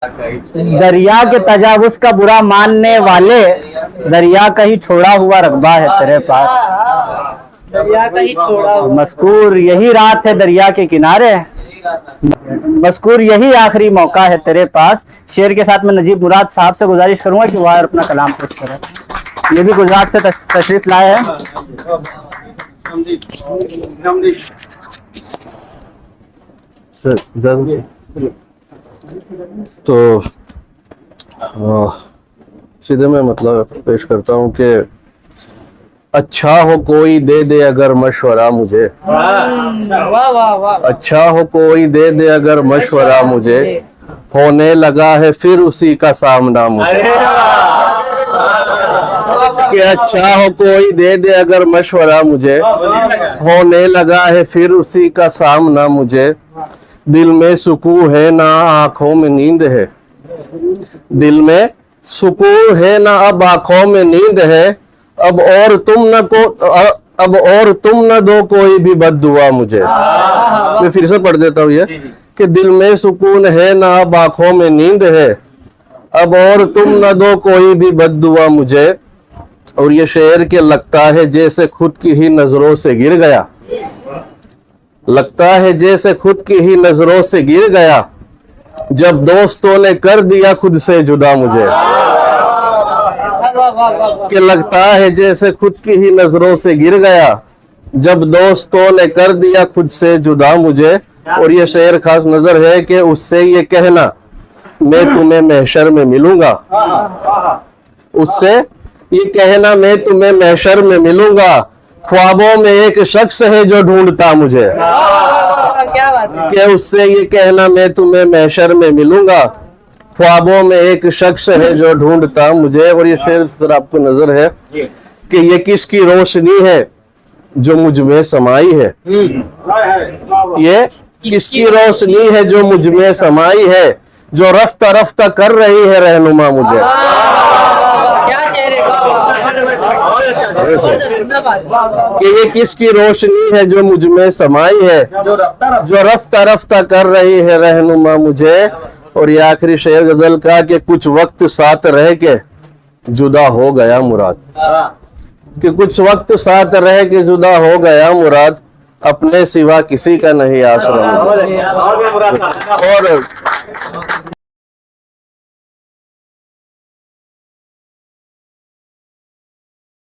दरिया के तजावुज का बुरा मानने वाले, दरिया का ही छोड़ा हुआ रकबा है तेरे पास। दरिया का ही छोड़ा हुआ मज़कूर यही रात है दरिया के किनारे, मज़कूर यही आखिरी मौका है तेरे पास। शेर के साथ मैं नजीब मुराद साहब से गुजारिश करूंगा कि वह अपना कलाम पेश करें। ये भी गुजरात से तशरीफ लाए हैं। तो सीधे मैं मतलब पेश करता हूँ कि अच्छा हो कोई दे दे अगर मशवरा मुझे, वाह वाह वाह। अच्छा हो कोई दे दे अगर मशवरा मुझे, होने लगा है फिर उसी का सामना मुझे। कि अच्छा हो कोई दे दे अगर मशवरा मुझे, होने लगा है फिर उसी का सामना मुझे। दिल में सुकून है ना आंखों में नींद है, दिल में सुकून है ना अब आंखों में नींद है। अब और तुम न दो कोई भी बद्दुआ मुझे। मैं फिर से पढ़ देता हूँ ये कि दिल में सुकून है ना अब आंखों में नींद है, अब और तुम न दो कोई भी बद्दुआ मुझे। और ये शेर के लगता है जैसे खुद की ही नजरों से गिर गया, लगता है जैसे खुद की ही नजरों से गिर गया, जब दोस्तों ने कर दिया खुद से जुदा मुझे। कि लगता है जैसे खुद की ही नजरों से गिर गया, जब दोस्तों ने कर दिया खुद से जुदा मुझे। और ये शेर खास नजर है कि उससे ये कहना मैं तुम्हें महशर में मिलूंगा, उससे ये कहना मैं तुम्हें महशर में मिलूंगा। ख्वाबों में एक शख्स है जो ढूंढता मुझे, क्या बात है। कि उससे ये कहना मैं तुम्हें महशर में मिलूंगा। ख्वाबों में एक शख्स है जो ढूंढता मुझे। और ये शेर सर आपको नजर है कि ये किसकी रोशनी है जो मुझ में समाई है, ये किसकी रोशनी है जो मुझ में समाई है, जो रफ्ता रफ्ता कर रही है रहनुमा मुझे। क्या शेर है। कि ये किसकी रोशनी है जो मुझ में समाई है, जो रफ्ता रफ्ता कर रही है रहनुमा मुझे। और ये आखिरी शेर गजल का कि कुछ वक्त साथ रह के जुदा हो गया मुराद, कि कुछ वक्त साथ रह के जुदा हो गया मुराद, अपने सिवा किसी का नहीं आश्रम। और